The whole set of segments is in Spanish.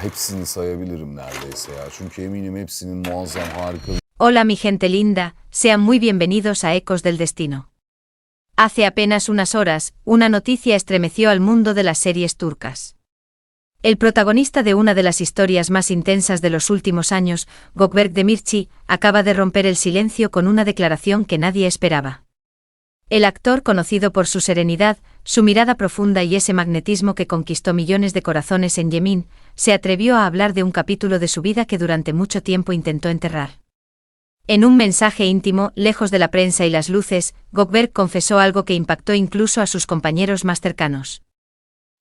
Hepsini sayabilirim neredeyse ya. Çünkü eminim hepsinin muazzam, harika. Hola mi gente linda, sean muy bienvenidos a Ecos del Destino. Hace apenas unas horas, una noticia estremeció al mundo de las series turcas. El protagonista de una de las historias más intensas de los últimos años, Gökberk Demirci, acaba de romper el silencio con una declaración que nadie esperaba. El actor, conocido por su serenidad, su mirada profunda y ese magnetismo que conquistó millones de corazones en Yemen, se atrevió a hablar de un capítulo de su vida que durante mucho tiempo intentó enterrar. En un mensaje íntimo, lejos de la prensa y las luces, Gökberk confesó algo que impactó incluso a sus compañeros más cercanos.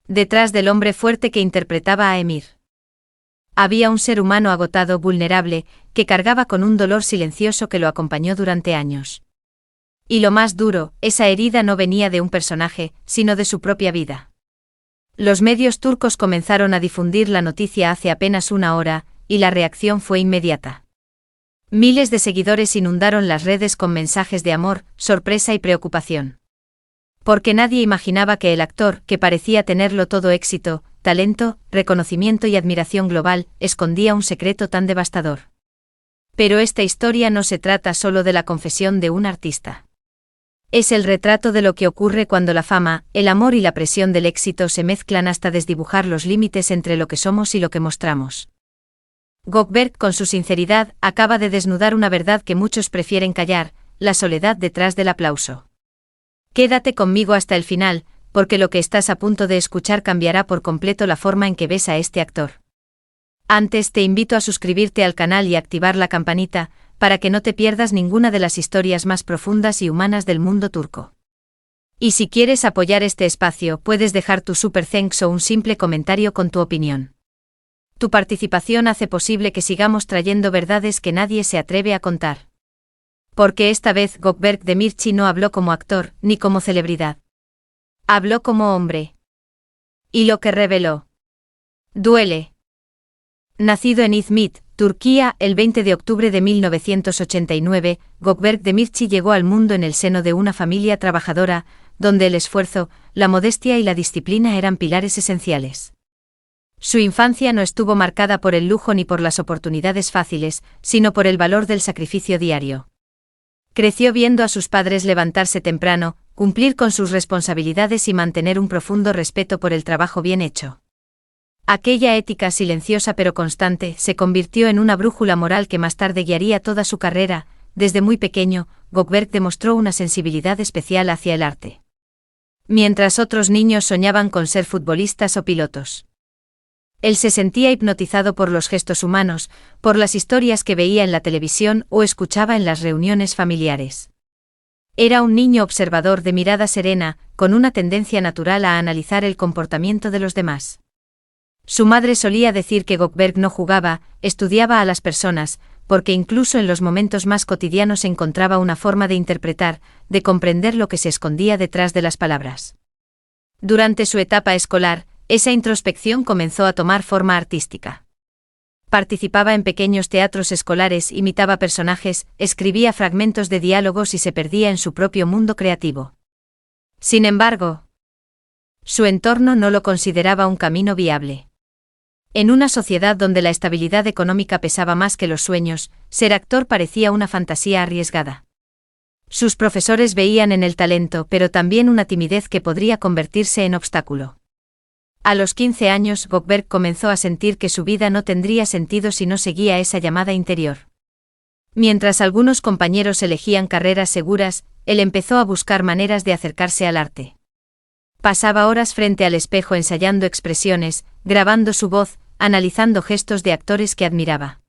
Detrás del hombre fuerte que interpretaba a Emir, había un ser humano agotado, vulnerable, que cargaba con un dolor silencioso que lo acompañó durante años. Y lo más duro, esa herida no venía de un personaje, sino de su propia vida. Los medios turcos comenzaron a difundir la noticia hace apenas una hora, y la reacción fue inmediata. Miles de seguidores inundaron las redes con mensajes de amor, sorpresa y preocupación. Porque nadie imaginaba que el actor, que parecía tenerlo todo: éxito, talento, reconocimiento y admiración global, escondía un secreto tan devastador. Pero esta historia no se trata solo de la confesión de un artista. Es el retrato de lo que ocurre cuando la fama, el amor y la presión del éxito se mezclan hasta desdibujar los límites entre lo que somos y lo que mostramos. Gökberk, con su sinceridad, acaba de desnudar una verdad que muchos prefieren callar: la soledad detrás del aplauso. Quédate conmigo hasta el final, porque lo que estás a punto de escuchar cambiará por completo la forma en que ves a este actor. Antes te invito a suscribirte al canal y activar la campanita, para que no te pierdas ninguna de las historias más profundas y humanas del mundo turco. Y si quieres apoyar este espacio, puedes dejar tu super thanks o un simple comentario con tu opinión. Tu participación hace posible que sigamos trayendo verdades que nadie se atreve a contar. Porque esta vez Gökberk Demirci no habló como actor, ni como celebridad. Habló como hombre. Y lo que reveló duele. Nacido en İzmit, Turquía, el 20 de octubre de 1989, Gökberk Demirci llegó al mundo en el seno de una familia trabajadora, donde el esfuerzo, la modestia y la disciplina eran pilares esenciales. Su infancia no estuvo marcada por el lujo ni por las oportunidades fáciles, sino por el valor del sacrificio diario. Creció viendo a sus padres levantarse temprano, cumplir con sus responsabilidades y mantener un profundo respeto por el trabajo bien hecho. Aquella ética silenciosa pero constante se convirtió en una brújula moral que más tarde guiaría toda su carrera. Desde muy pequeño, Gökberk demostró una sensibilidad especial hacia el arte. Mientras otros niños soñaban con ser futbolistas o pilotos, él se sentía hipnotizado por los gestos humanos, por las historias que veía en la televisión o escuchaba en las reuniones familiares. Era un niño observador de mirada serena, con una tendencia natural a analizar el comportamiento de los demás. Su madre solía decir que Gökberk no jugaba, estudiaba a las personas, porque incluso en los momentos más cotidianos encontraba una forma de interpretar, de comprender lo que se escondía detrás de las palabras. Durante su etapa escolar, esa introspección comenzó a tomar forma artística. Participaba en pequeños teatros escolares, imitaba personajes, escribía fragmentos de diálogos y se perdía en su propio mundo creativo. Sin embargo, su entorno no lo consideraba un camino viable. En una sociedad donde la estabilidad económica pesaba más que los sueños, ser actor parecía una fantasía arriesgada. Sus profesores veían en el talento, pero también una timidez que podría convertirse en obstáculo. A los 15 años, Gökberk comenzó a sentir que su vida no tendría sentido si no seguía esa llamada interior. Mientras algunos compañeros elegían carreras seguras, él empezó a buscar maneras de acercarse al arte. Pasaba horas frente al espejo ensayando expresiones, grabando su voz, analizando gestos de actores que admiraba.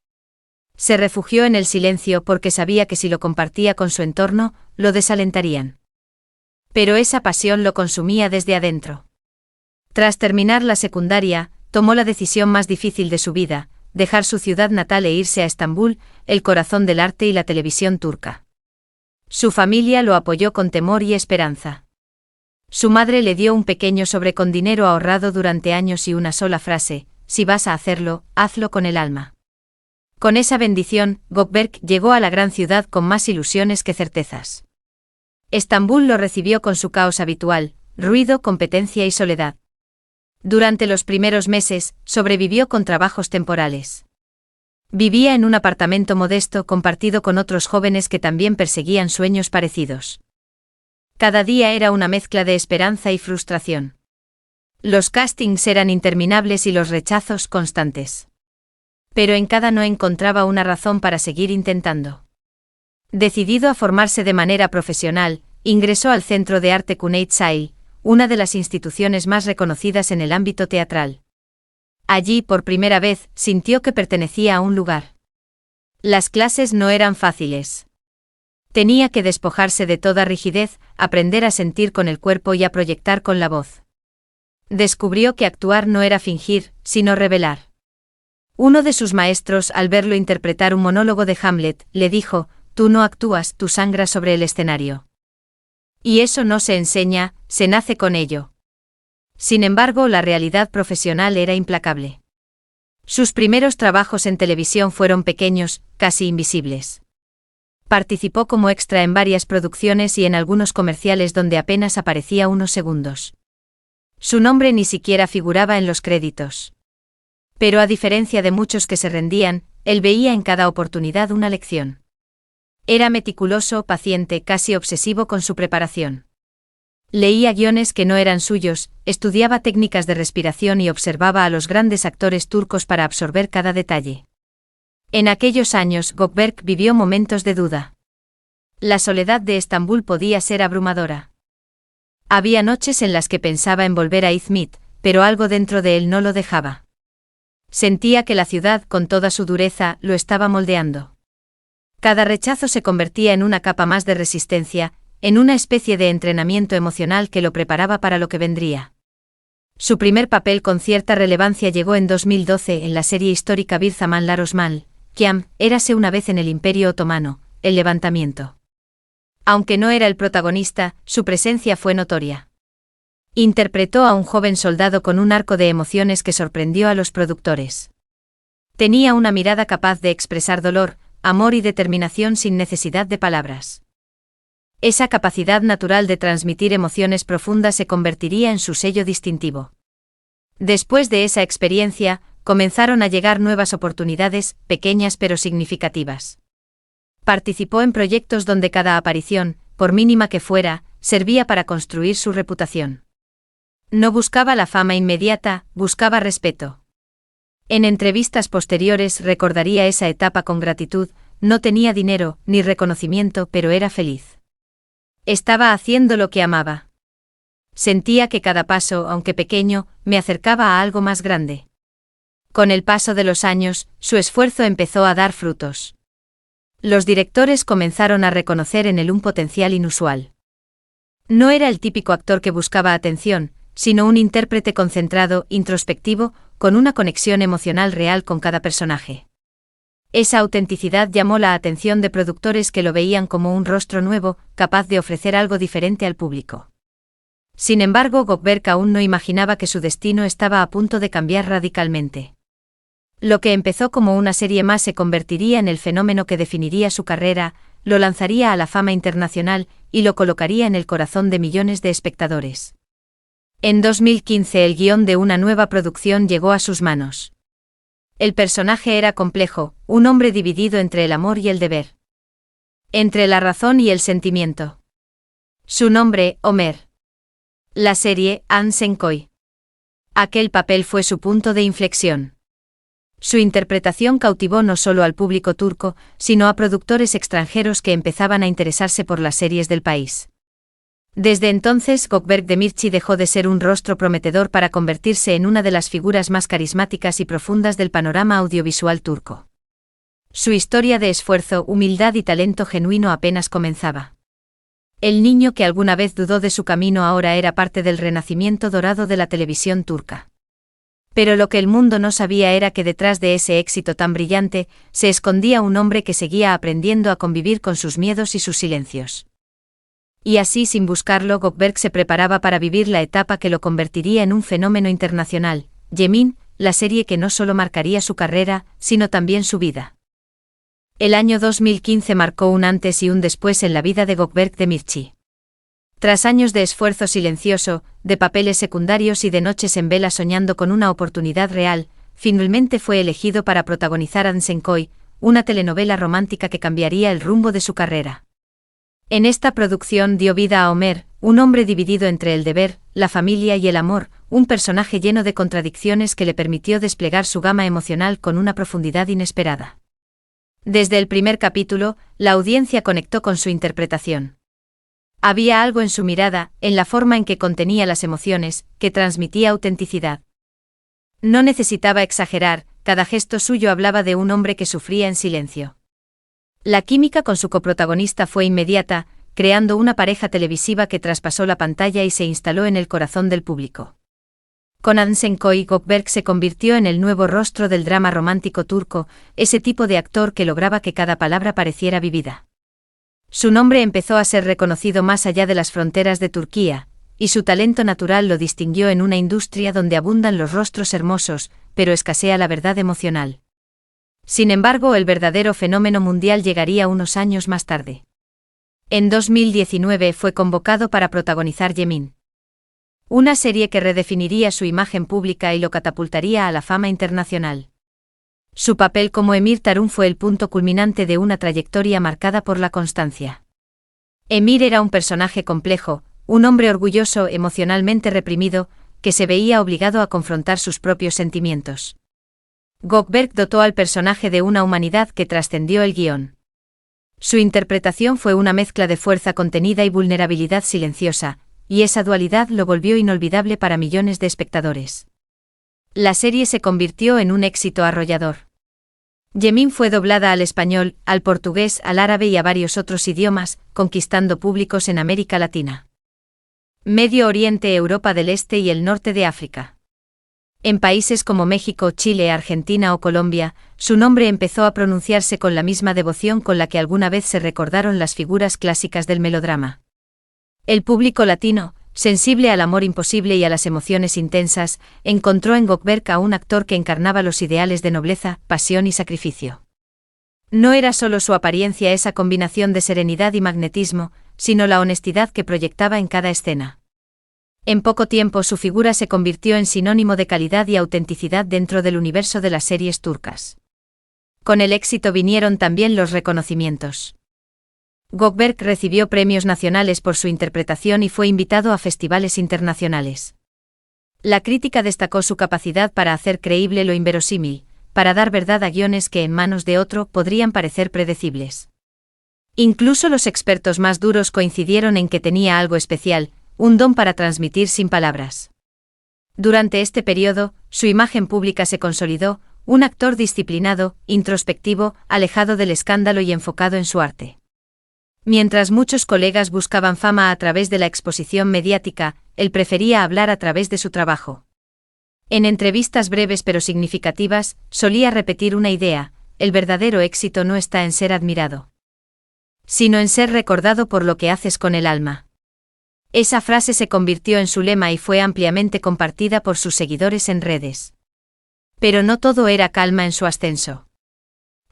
Se refugió en el silencio porque sabía que si lo compartía con su entorno, lo desalentarían. Pero esa pasión lo consumía desde adentro. Tras terminar la secundaria, tomó la decisión más difícil de su vida: dejar su ciudad natal e irse a Estambul, el corazón del arte y la televisión turca. Su familia lo apoyó con temor y esperanza. Su madre le dio un pequeño sobre con dinero ahorrado durante años y una sola frase: si vas a hacerlo, hazlo con el alma. Con esa bendición, Gökberk llegó a la gran ciudad con más ilusiones que certezas. Estambul lo recibió con su caos habitual: ruido, competencia y soledad. Durante los primeros meses, sobrevivió con trabajos temporales. Vivía en un apartamento modesto compartido con otros jóvenes que también perseguían sueños parecidos. Cada día era una mezcla de esperanza y frustración. Los castings eran interminables y los rechazos constantes. Pero en cada no encontraba una razón para seguir intentando. Decidido a formarse de manera profesional, ingresó al Centro de Arte Cunard Sale, una de las instituciones más reconocidas en el ámbito teatral. Allí, por primera vez, sintió que pertenecía a un lugar. Las clases no eran fáciles. Tenía que despojarse de toda rigidez, aprender a sentir con el cuerpo y a proyectar con la voz. Descubrió que actuar no era fingir, sino revelar. Uno de sus maestros, al verlo interpretar un monólogo de Hamlet, le dijo: «Tú no actúas, tú sangras sobre el escenario. Y eso no se enseña, se nace con ello». Sin embargo, la realidad profesional era implacable. Sus primeros trabajos en televisión fueron pequeños, casi invisibles. Participó como extra en varias producciones y en algunos comerciales donde apenas aparecía unos segundos. Su nombre ni siquiera figuraba en los créditos. Pero a diferencia de muchos que se rendían, él veía en cada oportunidad una lección. Era meticuloso, paciente, casi obsesivo con su preparación. Leía guiones que no eran suyos, estudiaba técnicas de respiración y observaba a los grandes actores turcos para absorber cada detalle. En aquellos años, Gökberk vivió momentos de duda. La soledad de Estambul podía ser abrumadora. Había noches en las que pensaba en volver a Izmit, pero algo dentro de él no lo dejaba. Sentía que la ciudad, con toda su dureza, lo estaba moldeando. Cada rechazo se convertía en una capa más de resistencia, en una especie de entrenamiento emocional que lo preparaba para lo que vendría. Su primer papel con cierta relevancia llegó en 2012 en la serie histórica Bir Zaman Larosmal, Kiam, érase una vez en el Imperio Otomano, el levantamiento. Aunque no era el protagonista, su presencia fue notoria. Interpretó a un joven soldado con un arco de emociones que sorprendió a los productores. Tenía una mirada capaz de expresar dolor, amor y determinación sin necesidad de palabras. Esa capacidad natural de transmitir emociones profundas se convertiría en su sello distintivo. Después de esa experiencia, comenzaron a llegar nuevas oportunidades, pequeñas pero significativas. Participó en proyectos donde cada aparición, por mínima que fuera, servía para construir su reputación. No buscaba la fama inmediata, buscaba respeto. En entrevistas posteriores recordaría esa etapa con gratitud: no tenía dinero, ni reconocimiento, pero era feliz. Estaba haciendo lo que amaba. Sentía que cada paso, aunque pequeño, me acercaba a algo más grande. Con el paso de los años, su esfuerzo empezó a dar frutos. Los directores comenzaron a reconocer en él un potencial inusual. No era el típico actor que buscaba atención, sino un intérprete concentrado, introspectivo, con una conexión emocional real con cada personaje. Esa autenticidad llamó la atención de productores que lo veían como un rostro nuevo, capaz de ofrecer algo diferente al público. Sin embargo, Gökberk aún no imaginaba que su destino estaba a punto de cambiar radicalmente. Lo que empezó como una serie más se convertiría en el fenómeno que definiría su carrera, lo lanzaría a la fama internacional y lo colocaría en el corazón de millones de espectadores. En 2015 el guión de una nueva producción llegó a sus manos. El personaje era complejo, un hombre dividido entre el amor y el deber. Entre la razón y el sentimiento. Su nombre, Ömer. La serie, Ansenkoy. Aquel papel fue su punto de inflexión. Su interpretación cautivó no solo al público turco, sino a productores extranjeros que empezaban a interesarse por las series del país. Desde entonces, Gökberk Demirci dejó de ser un rostro prometedor para convertirse en una de las figuras más carismáticas y profundas del panorama audiovisual turco. Su historia de esfuerzo, humildad y talento genuino apenas comenzaba. El niño que alguna vez dudó de su camino ahora era parte del renacimiento dorado de la televisión turca. Pero lo que el mundo no sabía era que detrás de ese éxito tan brillante, se escondía un hombre que seguía aprendiendo a convivir con sus miedos y sus silencios. Y así, sin buscarlo, Gökberk se preparaba para vivir la etapa que lo convertiría en un fenómeno internacional, Yemin, la serie que no solo marcaría su carrera, sino también su vida. El año 2015 marcó un antes y un después en la vida de Gökberk Demirci. Tras años de esfuerzo silencioso, de papeles secundarios y de noches en vela soñando con una oportunidad real, finalmente fue elegido para protagonizar Ansenkoi, una telenovela romántica que cambiaría el rumbo de su carrera. En esta producción dio vida a Homer, un hombre dividido entre el deber, la familia y el amor, un personaje lleno de contradicciones que le permitió desplegar su gama emocional con una profundidad inesperada. Desde el primer capítulo, la audiencia conectó con su interpretación. Había algo en su mirada, en la forma en que contenía las emociones, que transmitía autenticidad. No necesitaba exagerar, cada gesto suyo hablaba de un hombre que sufría en silencio. La química con su coprotagonista fue inmediata, creando una pareja televisiva que traspasó la pantalla y se instaló en el corazón del público. Con Ansenkoi, Gökberk se convirtió en el nuevo rostro del drama romántico turco, ese tipo de actor que lograba que cada palabra pareciera vivida. Su nombre empezó a ser reconocido más allá de las fronteras de Turquía, y su talento natural lo distinguió en una industria donde abundan los rostros hermosos, pero escasea la verdad emocional. Sin embargo, el verdadero fenómeno mundial llegaría unos años más tarde. En 2019 fue convocado para protagonizar Yemin, una serie que redefiniría su imagen pública y lo catapultaría a la fama internacional. Su papel como Emir Tarun fue el punto culminante de una trayectoria marcada por la constancia. Emir era un personaje complejo, un hombre orgulloso, emocionalmente reprimido, que se veía obligado a confrontar sus propios sentimientos. Gökberk dotó al personaje de una humanidad que trascendió el guión. Su interpretación fue una mezcla de fuerza contenida y vulnerabilidad silenciosa, y esa dualidad lo volvió inolvidable para millones de espectadores. La serie se convirtió en un éxito arrollador. Yemin fue doblada al español, al portugués, al árabe y a varios otros idiomas, conquistando públicos en América Latina, Medio Oriente, Europa del Este y el norte de África. En países como México, Chile, Argentina o Colombia, su nombre empezó a pronunciarse con la misma devoción con la que alguna vez se recordaron las figuras clásicas del melodrama. El público latino, sensible al amor imposible y a las emociones intensas, encontró en Gökberk a un actor que encarnaba los ideales de nobleza, pasión y sacrificio. No era solo su apariencia esa combinación de serenidad y magnetismo, sino la honestidad que proyectaba en cada escena. En poco tiempo su figura se convirtió en sinónimo de calidad y autenticidad dentro del universo de las series turcas. Con el éxito vinieron también los reconocimientos. Gökberk recibió premios nacionales por su interpretación y fue invitado a festivales internacionales. La crítica destacó su capacidad para hacer creíble lo inverosímil, para dar verdad a guiones que en manos de otro podrían parecer predecibles. Incluso los expertos más duros coincidieron en que tenía algo especial, un don para transmitir sin palabras. Durante este periodo, su imagen pública se consolidó, un actor disciplinado, introspectivo, alejado del escándalo y enfocado en su arte. Mientras muchos colegas buscaban fama a través de la exposición mediática, él prefería hablar a través de su trabajo. En entrevistas breves pero significativas, solía repetir una idea: el verdadero éxito no está en ser admirado, sino en ser recordado por lo que haces con el alma. Esa frase se convirtió en su lema y fue ampliamente compartida por sus seguidores en redes. Pero no todo era calma en su ascenso.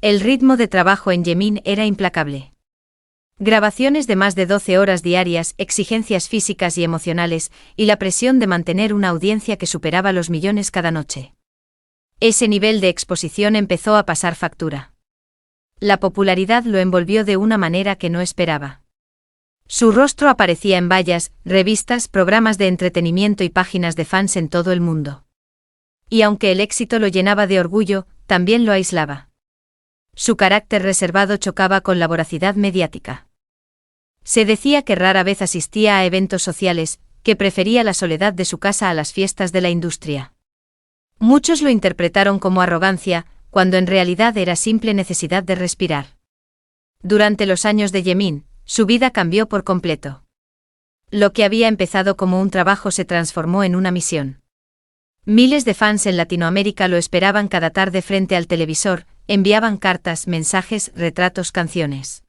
El ritmo de trabajo en Yemin era implacable. Grabaciones de más de 12 horas diarias, exigencias físicas y emocionales, y la presión de mantener una audiencia que superaba los millones cada noche. Ese nivel de exposición empezó a pasar factura. La popularidad lo envolvió de una manera que no esperaba. Su rostro aparecía en vallas, revistas, programas de entretenimiento y páginas de fans en todo el mundo. Y aunque el éxito lo llenaba de orgullo, también lo aislaba. Su carácter reservado chocaba con la voracidad mediática. Se decía que rara vez asistía a eventos sociales, que prefería la soledad de su casa a las fiestas de la industria. Muchos lo interpretaron como arrogancia, cuando en realidad era simple necesidad de respirar. Durante los años de Yemin, su vida cambió por completo. Lo que había empezado como un trabajo se transformó en una misión. Miles de fans en Latinoamérica lo esperaban cada tarde frente al televisor, enviaban cartas, mensajes, retratos, canciones.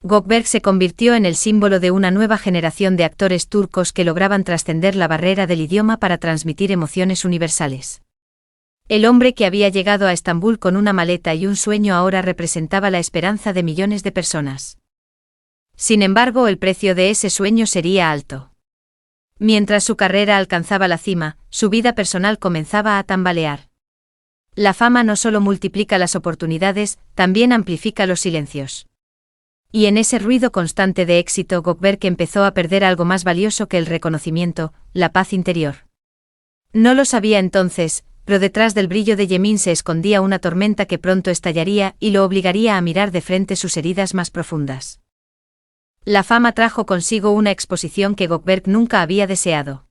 Gökberk se convirtió en el símbolo de una nueva generación de actores turcos que lograban trascender la barrera del idioma para transmitir emociones universales. El hombre que había llegado a Estambul con una maleta y un sueño ahora representaba la esperanza de millones de personas. Sin embargo, el precio de ese sueño sería alto. Mientras su carrera alcanzaba la cima, su vida personal comenzaba a tambalear. La fama no solo multiplica las oportunidades, también amplifica los silencios. Y en ese ruido constante de éxito, Goldberg empezó a perder algo más valioso que el reconocimiento, la paz interior. No lo sabía entonces, pero detrás del brillo de Yemin se escondía una tormenta que pronto estallaría y lo obligaría a mirar de frente sus heridas más profundas. La fama trajo consigo una exposición que Goldberg nunca había deseado.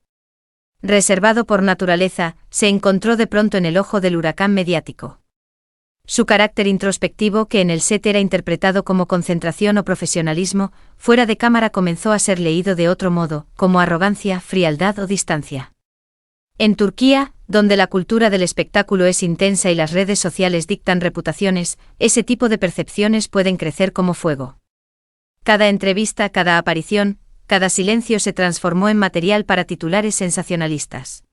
Reservado por naturaleza, se encontró de pronto en el ojo del huracán mediático. Su carácter introspectivo, que en el set era interpretado como concentración o profesionalismo, fuera de cámara comenzó a ser leído de otro modo, como arrogancia, frialdad o distancia. En Turquía, donde la cultura del espectáculo es intensa y las redes sociales dictan reputaciones, ese tipo de percepciones pueden crecer como fuego. Cada entrevista, cada aparición, cada silencio se transformó en material para titulares sensacionalistas.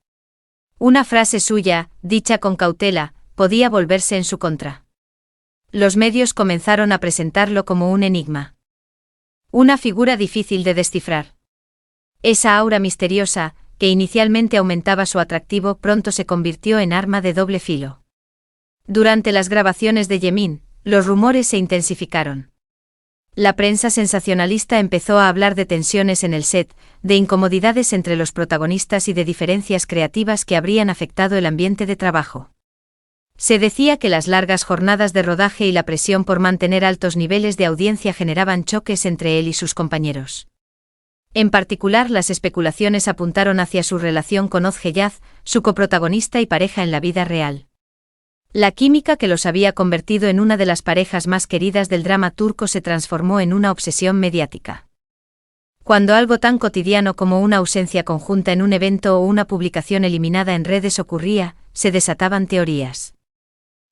Una frase suya, dicha con cautela, podía volverse en su contra. Los medios comenzaron a presentarlo como un enigma. Una figura difícil de descifrar. Esa aura misteriosa, que inicialmente aumentaba su atractivo, pronto se convirtió en arma de doble filo. Durante las grabaciones de Yemin, los rumores se intensificaron. La prensa sensacionalista empezó a hablar de tensiones en el set, de incomodidades entre los protagonistas y de diferencias creativas que habrían afectado el ambiente de trabajo. Se decía que las largas jornadas de rodaje y la presión por mantener altos niveles de audiencia generaban choques entre él y sus compañeros. En particular, las especulaciones apuntaron hacia su relación con Oz Geyaz, su coprotagonista y pareja en la vida real. La química que los había convertido en una de las parejas más queridas del drama turco se transformó en una obsesión mediática. Cuando algo tan cotidiano como una ausencia conjunta en un evento o una publicación eliminada en redes ocurría, se desataban teorías.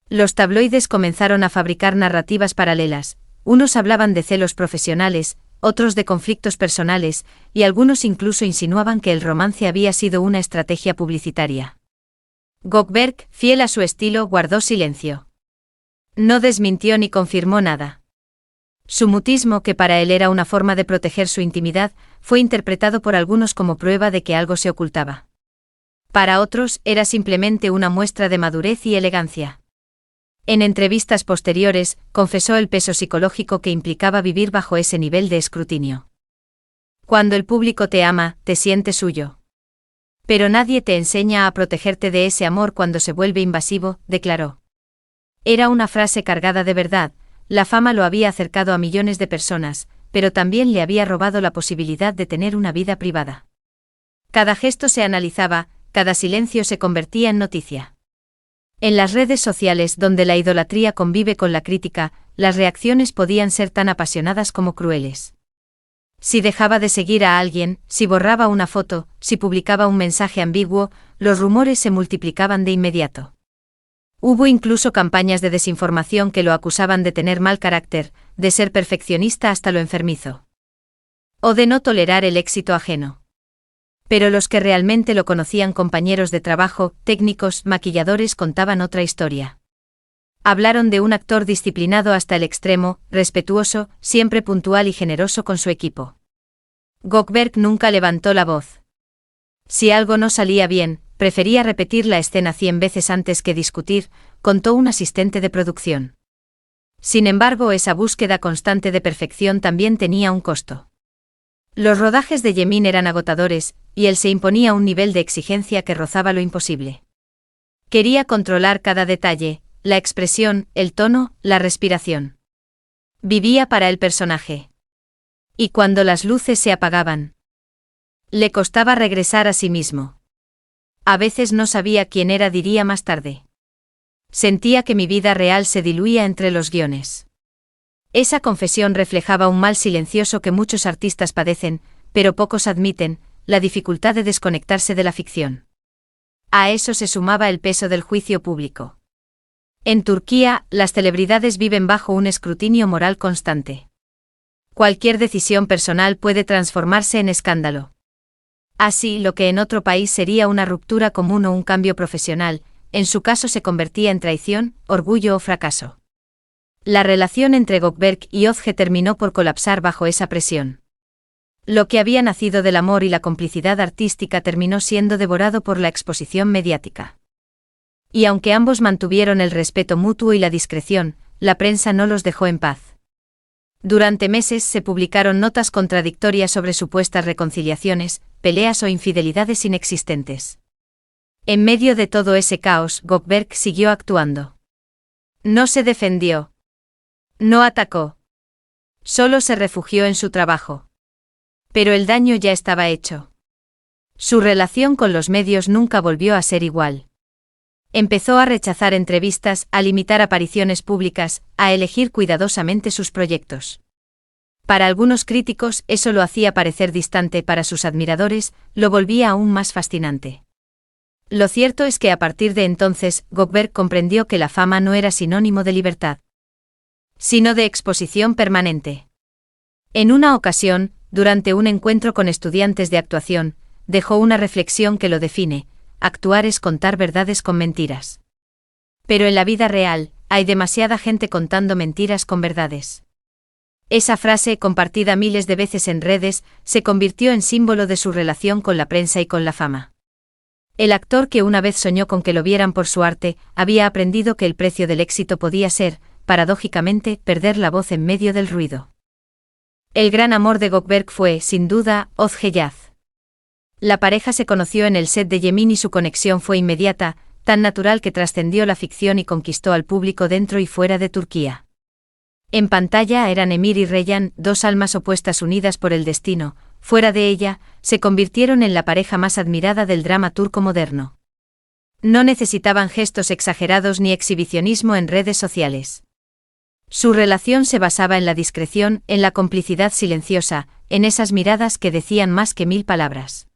Los tabloides comenzaron a fabricar narrativas paralelas, unos hablaban de celos profesionales, otros de conflictos personales, y algunos incluso insinuaban que el romance había sido una estrategia publicitaria. Goldberg, fiel a su estilo, guardó silencio. No desmintió ni confirmó nada. Su mutismo, que para él era una forma de proteger su intimidad, fue interpretado por algunos como prueba de que algo se ocultaba. Para otros, era simplemente una muestra de madurez y elegancia. En entrevistas posteriores, confesó el peso psicológico que implicaba vivir bajo ese nivel de escrutinio. Cuando el público te ama, te siente suyo. Pero nadie te enseña a protegerte de ese amor cuando se vuelve invasivo, declaró. Era una frase cargada de verdad, la fama lo había acercado a millones de personas, pero también le había robado la posibilidad de tener una vida privada. Cada gesto se analizaba, cada silencio se convertía en noticia. En las redes sociales, donde la idolatría convive con la crítica, las reacciones podían ser tan apasionadas como crueles. Si dejaba de seguir a alguien, si borraba una foto, si publicaba un mensaje ambiguo, los rumores se multiplicaban de inmediato. Hubo incluso campañas de desinformación que lo acusaban de tener mal carácter, de ser perfeccionista hasta lo enfermizo. O de no tolerar el éxito ajeno. Pero los que realmente lo conocían, compañeros de trabajo, técnicos, maquilladores, contaban otra historia. Hablaron de un actor disciplinado hasta el extremo, respetuoso, siempre puntual y generoso con su equipo. Goldberg nunca levantó la voz. Si algo no salía bien, prefería repetir la escena 100 veces antes que discutir, contó un asistente de producción. Sin embargo, esa búsqueda constante de perfección también tenía un costo. Los rodajes de Yemin eran agotadores, y él se imponía un nivel de exigencia que rozaba lo imposible. Quería controlar cada detalle, la expresión, el tono, la respiración. Vivía para el personaje. Y cuando las luces se apagaban, le costaba regresar a sí mismo. A veces no sabía quién era, diría más tarde. Sentía que mi vida real se diluía entre los guiones. Esa confesión reflejaba un mal silencioso que muchos artistas padecen, pero pocos admiten, la dificultad de desconectarse de la ficción. A eso se sumaba el peso del juicio público. En Turquía, las celebridades viven bajo un escrutinio moral constante. Cualquier decisión personal puede transformarse en escándalo. Así, lo que en otro país sería una ruptura común o un cambio profesional, en su caso se convertía en traición, orgullo o fracaso. La relación entre Gökberg y Özge terminó por colapsar bajo esa presión. Lo que había nacido del amor y la complicidad artística terminó siendo devorado por la exposición mediática. Y aunque ambos mantuvieron el respeto mutuo y la discreción, la prensa no los dejó en paz. Durante meses se publicaron notas contradictorias sobre supuestas reconciliaciones, peleas o infidelidades inexistentes. En medio de todo ese caos, Gökberg siguió actuando. No se defendió. No atacó. Solo se refugió en su trabajo. Pero el daño ya estaba hecho. Su relación con los medios nunca volvió a ser igual. Empezó a rechazar entrevistas, a limitar apariciones públicas, a elegir cuidadosamente sus proyectos. Para algunos críticos eso lo hacía parecer distante, para sus admiradores lo volvía aún más fascinante. Lo cierto es que a partir de entonces, Gökberg comprendió que la fama no era sinónimo de libertad, sino de exposición permanente. En una ocasión, durante un encuentro con estudiantes de actuación, dejó una reflexión que lo define: actuar es contar verdades con mentiras. Pero en la vida real, hay demasiada gente contando mentiras con verdades. Esa frase, compartida miles de veces en redes, se convirtió en símbolo de su relación con la prensa y con la fama. El actor, que una vez soñó con que lo vieran por su arte, había aprendido que el precio del éxito podía ser, paradójicamente, perder la voz en medio del ruido. El gran amor de Gökberg fue, sin duda, Özge Yaz. La pareja se conoció en el set de Yemin y su conexión fue inmediata, tan natural que trascendió la ficción y conquistó al público dentro y fuera de Turquía. En pantalla eran Emir y Reyhan, dos almas opuestas unidas por el destino; fuera de ella, se convirtieron en la pareja más admirada del drama turco moderno. No necesitaban gestos exagerados ni exhibicionismo en redes sociales. Su relación se basaba en la discreción, en la complicidad silenciosa, en esas miradas que decían más que 1000 palabras.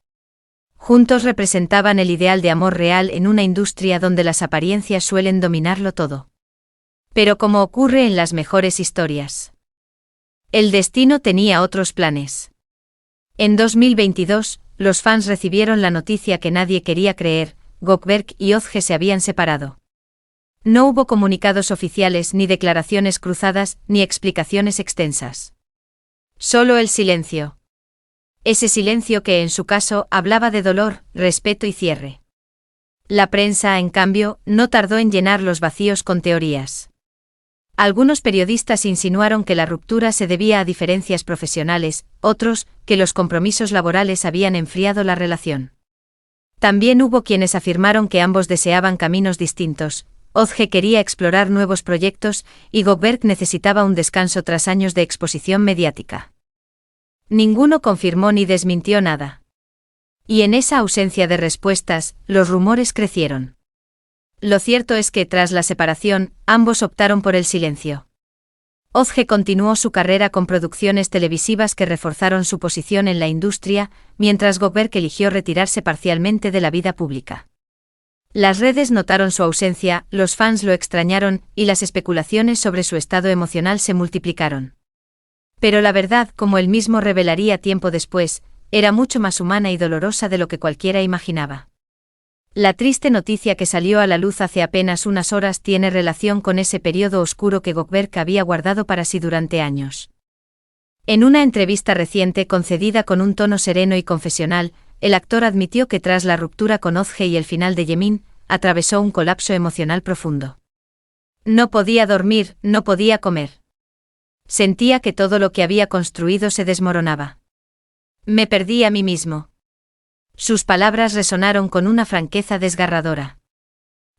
Juntos representaban el ideal de amor real en una industria donde las apariencias suelen dominarlo todo. Pero como ocurre en las mejores historias, el destino tenía otros planes. En 2022, los fans recibieron la noticia que nadie quería creer: Gökberg y Özge se habían separado. No hubo comunicados oficiales, ni declaraciones cruzadas, ni explicaciones extensas. Solo el silencio. Ese silencio que, en su caso, hablaba de dolor, respeto y cierre. La prensa, en cambio, no tardó en llenar los vacíos con teorías. Algunos periodistas insinuaron que la ruptura se debía a diferencias profesionales, otros, que los compromisos laborales habían enfriado la relación. También hubo quienes afirmaron que ambos deseaban caminos distintos. Özge quería explorar nuevos proyectos y Gökberg necesitaba un descanso tras años de exposición mediática. Ninguno confirmó ni desmintió nada. Y en esa ausencia de respuestas, los rumores crecieron. Lo cierto es que, tras la separación, ambos optaron por el silencio. Özge continuó su carrera con producciones televisivas que reforzaron su posición en la industria, mientras Gökberg eligió retirarse parcialmente de la vida pública. Las redes notaron su ausencia, los fans lo extrañaron, y las especulaciones sobre su estado emocional se multiplicaron. Pero la verdad, como él mismo revelaría tiempo después, era mucho más humana y dolorosa de lo que cualquiera imaginaba. La triste noticia que salió a la luz hace apenas unas horas tiene relación con ese periodo oscuro que Gökberg había guardado para sí durante años. En una entrevista reciente concedida con un tono sereno y confesional, el actor admitió que tras la ruptura con Özge y el final de Yemin, atravesó un colapso emocional profundo. No podía dormir, no podía comer. Sentía que todo lo que había construido se desmoronaba. Me perdí a mí mismo. Sus palabras resonaron con una franqueza desgarradora.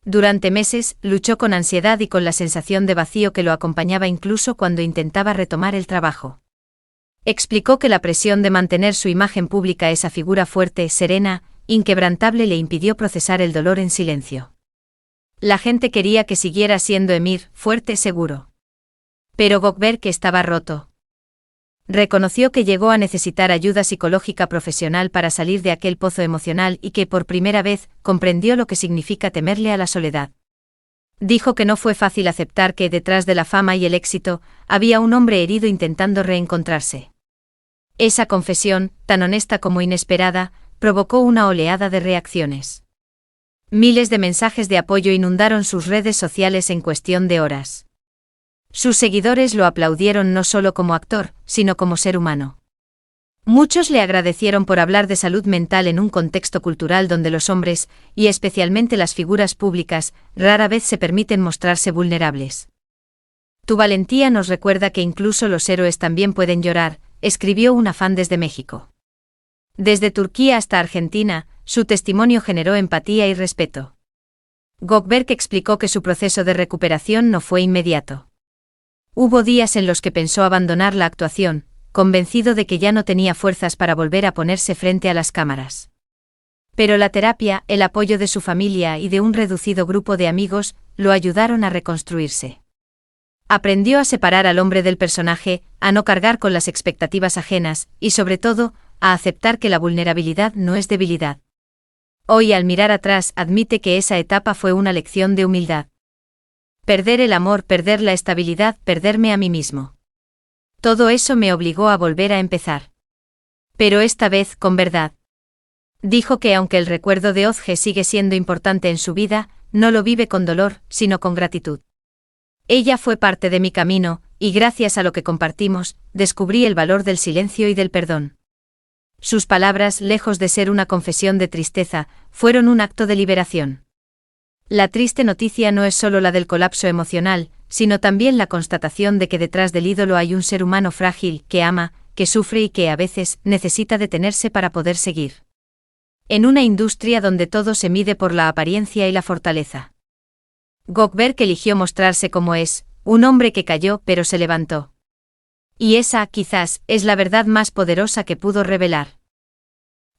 Durante meses, luchó con ansiedad y con la sensación de vacío que lo acompañaba incluso cuando intentaba retomar el trabajo. Explicó que la presión de mantener su imagen pública, esa figura fuerte, serena, inquebrantable, le impidió procesar el dolor en silencio. La gente quería que siguiera siendo Emir, fuerte, seguro. Pero Gökberg estaba roto. Reconoció que llegó a necesitar ayuda psicológica profesional para salir de aquel pozo emocional y que, por primera vez, comprendió lo que significa temerle a la soledad. Dijo que no fue fácil aceptar que, detrás de la fama y el éxito, había un hombre herido intentando reencontrarse. Esa confesión, tan honesta como inesperada, provocó una oleada de reacciones. Miles de mensajes de apoyo inundaron sus redes sociales en cuestión de horas. Sus seguidores lo aplaudieron no solo como actor, sino como ser humano. Muchos le agradecieron por hablar de salud mental en un contexto cultural donde los hombres, y especialmente las figuras públicas, rara vez se permiten mostrarse vulnerables. Tu valentía nos recuerda que incluso los héroes también pueden llorar, escribió una fan desde México. Desde Turquía hasta Argentina, su testimonio generó empatía y respeto. Gökberk explicó que su proceso de recuperación no fue inmediato. Hubo días en los que pensó abandonar la actuación, convencido de que ya no tenía fuerzas para volver a ponerse frente a las cámaras. Pero la terapia, el apoyo de su familia y de un reducido grupo de amigos, lo ayudaron a reconstruirse. Aprendió a separar al hombre del personaje, a no cargar con las expectativas ajenas, y sobre todo, a aceptar que la vulnerabilidad no es debilidad. Hoy, al mirar atrás, admite que esa etapa fue una lección de humildad. Perder el amor, perder la estabilidad, perderme a mí mismo. Todo eso me obligó a volver a empezar. Pero esta vez con verdad. Dijo que aunque el recuerdo de Özge sigue siendo importante en su vida, no lo vive con dolor, sino con gratitud. Ella fue parte de mi camino, y gracias a lo que compartimos, descubrí el valor del silencio y del perdón. Sus palabras, lejos de ser una confesión de tristeza, fueron un acto de liberación. La triste noticia no es solo la del colapso emocional, sino también la constatación de que detrás del ídolo hay un ser humano frágil, que ama, que sufre y que a veces necesita detenerse para poder seguir. En una industria donde todo se mide por la apariencia y la fortaleza. Gökberk eligió mostrarse como es, un hombre que cayó pero se levantó. Y esa, quizás, es la verdad más poderosa que pudo revelar.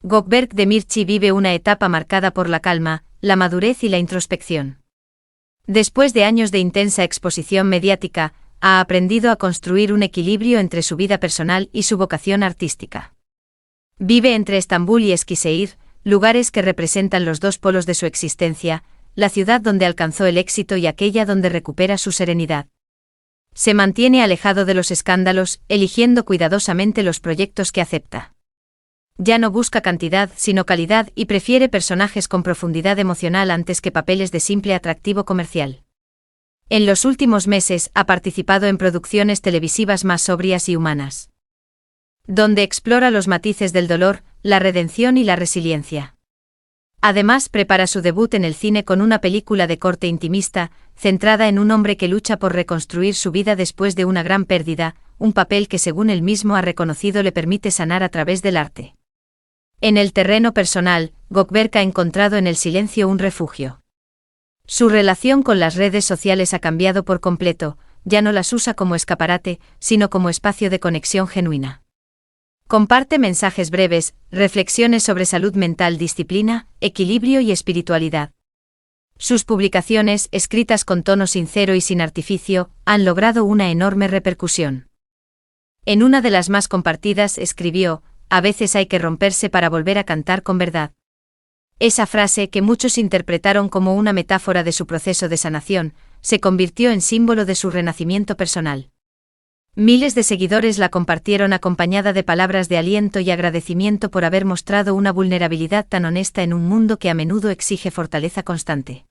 Gökberk Demirci vive una etapa marcada por la calma, la madurez y la introspección. Después de años de intensa exposición mediática, ha aprendido a construir un equilibrio entre su vida personal y su vocación artística. Vive entre Estambul y Eskişehir, lugares que representan los dos polos de su existencia, la ciudad donde alcanzó el éxito y aquella donde recupera su serenidad. Se mantiene alejado de los escándalos, eligiendo cuidadosamente los proyectos que acepta. Ya no busca cantidad, sino calidad y prefiere personajes con profundidad emocional antes que papeles de simple atractivo comercial. En los últimos meses ha participado en producciones televisivas más sobrias y humanas, donde explora los matices del dolor, la redención y la resiliencia. Además, prepara su debut en el cine con una película de corte intimista, centrada en un hombre que lucha por reconstruir su vida después de una gran pérdida, un papel que según él mismo ha reconocido le permite sanar a través del arte. En el terreno personal, Gökberk ha encontrado en el silencio un refugio. Su relación con las redes sociales ha cambiado por completo, ya no las usa como escaparate, sino como espacio de conexión genuina. Comparte mensajes breves, reflexiones sobre salud mental, disciplina, equilibrio y espiritualidad. Sus publicaciones, escritas con tono sincero y sin artificio, han logrado una enorme repercusión. En una de las más compartidas escribió: "A veces hay que romperse para volver a cantar con verdad". Esa frase, que muchos interpretaron como una metáfora de su proceso de sanación, se convirtió en símbolo de su renacimiento personal. Miles de seguidores la compartieron acompañada de palabras de aliento y agradecimiento por haber mostrado una vulnerabilidad tan honesta en un mundo que a menudo exige fortaleza constante.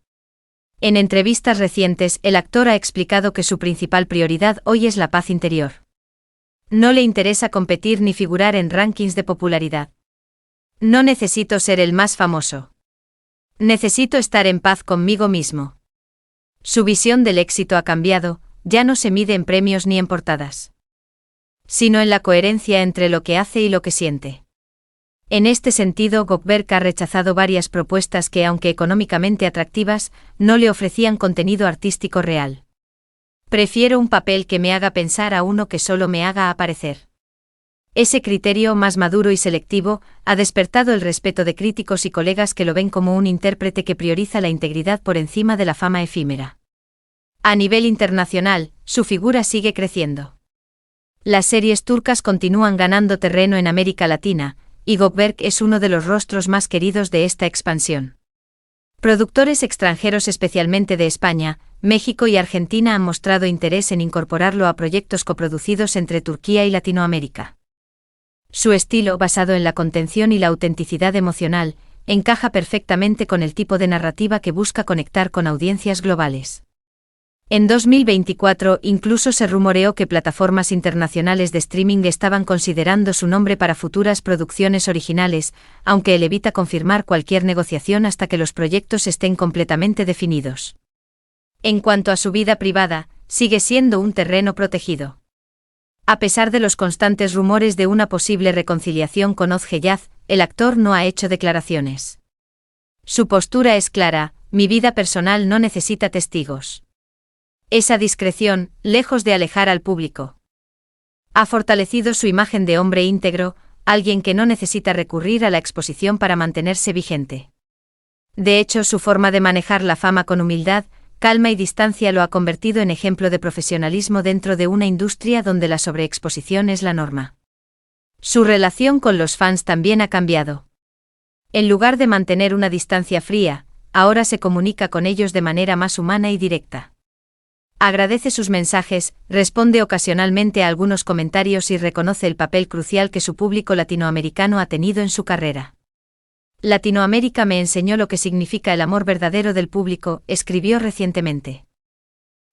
En entrevistas recientes, el actor ha explicado que su principal prioridad hoy es la paz interior. No le interesa competir ni figurar en rankings de popularidad. No necesito ser el más famoso. Necesito estar en paz conmigo mismo. Su visión del éxito ha cambiado, ya no se mide en premios ni en portadas, sino en la coherencia entre lo que hace y lo que siente. En este sentido, Gökberk ha rechazado varias propuestas que, aunque económicamente atractivas, no le ofrecían contenido artístico real. Prefiero un papel que me haga pensar a uno que solo me haga aparecer. Ese criterio, más maduro y selectivo, ha despertado el respeto de críticos y colegas que lo ven como un intérprete que prioriza la integridad por encima de la fama efímera. A nivel internacional, su figura sigue creciendo. Las series turcas continúan ganando terreno en América Latina, y Gökberk es uno de los rostros más queridos de esta expansión. Productores extranjeros, especialmente de España, México y Argentina, han mostrado interés en incorporarlo a proyectos coproducidos entre Turquía y Latinoamérica. Su estilo, basado en la contención y la autenticidad emocional, encaja perfectamente con el tipo de narrativa que busca conectar con audiencias globales. En 2024 incluso se rumoreó que plataformas internacionales de streaming estaban considerando su nombre para futuras producciones originales, aunque él evita confirmar cualquier negociación hasta que los proyectos estén completamente definidos. En cuanto a su vida privada, sigue siendo un terreno protegido. A pesar de los constantes rumores de una posible reconciliación con Oz Geyaz, el actor no ha hecho declaraciones. Su postura es clara: mi vida personal no necesita testigos. Esa discreción, lejos de alejar al público, ha fortalecido su imagen de hombre íntegro, alguien que no necesita recurrir a la exposición para mantenerse vigente. De hecho, su forma de manejar la fama con humildad, calma y distancia lo ha convertido en ejemplo de profesionalismo dentro de una industria donde la sobreexposición es la norma. Su relación con los fans también ha cambiado. En lugar de mantener una distancia fría, ahora se comunica con ellos de manera más humana y directa. Agradece sus mensajes, responde ocasionalmente a algunos comentarios y reconoce el papel crucial que su público latinoamericano ha tenido en su carrera. Latinoamérica me enseñó lo que significa el amor verdadero del público, escribió recientemente.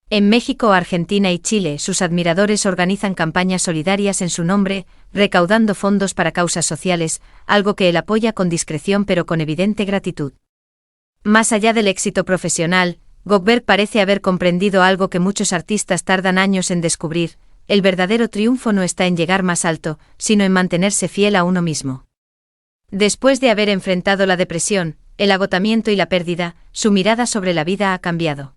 En México, Argentina y Chile, sus admiradores organizan campañas solidarias en su nombre, recaudando fondos para causas sociales, algo que él apoya con discreción pero con evidente gratitud. Más allá del éxito profesional, Gökberg parece haber comprendido algo que muchos artistas tardan años en descubrir: el verdadero triunfo no está en llegar más alto, sino en mantenerse fiel a uno mismo. Después de haber enfrentado la depresión, el agotamiento y la pérdida, su mirada sobre la vida ha cambiado.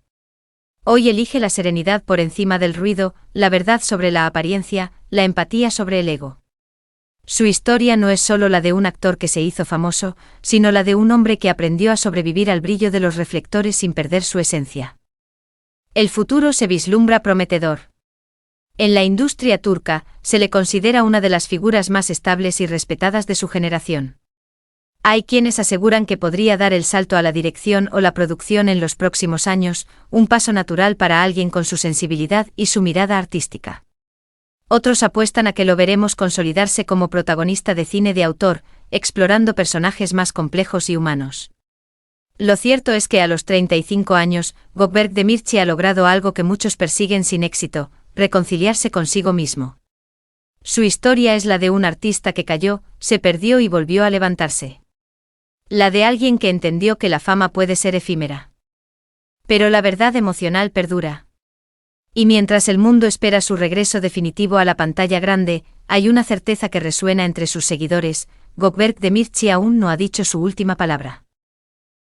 Hoy elige la serenidad por encima del ruido, la verdad sobre la apariencia, la empatía sobre el ego. Su historia no es solo la de un actor que se hizo famoso, sino la de un hombre que aprendió a sobrevivir al brillo de los reflectores sin perder su esencia. El futuro se vislumbra prometedor. En la industria turca, se le considera una de las figuras más estables y respetadas de su generación. Hay quienes aseguran que podría dar el salto a la dirección o la producción en los próximos años, un paso natural para alguien con su sensibilidad y su mirada artística. Otros apuestan a que lo veremos consolidarse como protagonista de cine de autor, explorando personajes más complejos y humanos. Lo cierto es que a los 35 años, Gökberk Demirci ha logrado algo que muchos persiguen sin éxito: reconciliarse consigo mismo. Su historia es la de un artista que cayó, se perdió y volvió a levantarse. La de alguien que entendió que la fama puede ser efímera. Pero la verdad emocional perdura. Y mientras el mundo espera su regreso definitivo a la pantalla grande, hay una certeza que resuena entre sus seguidores: Gökberk Demirci aún no ha dicho su última palabra.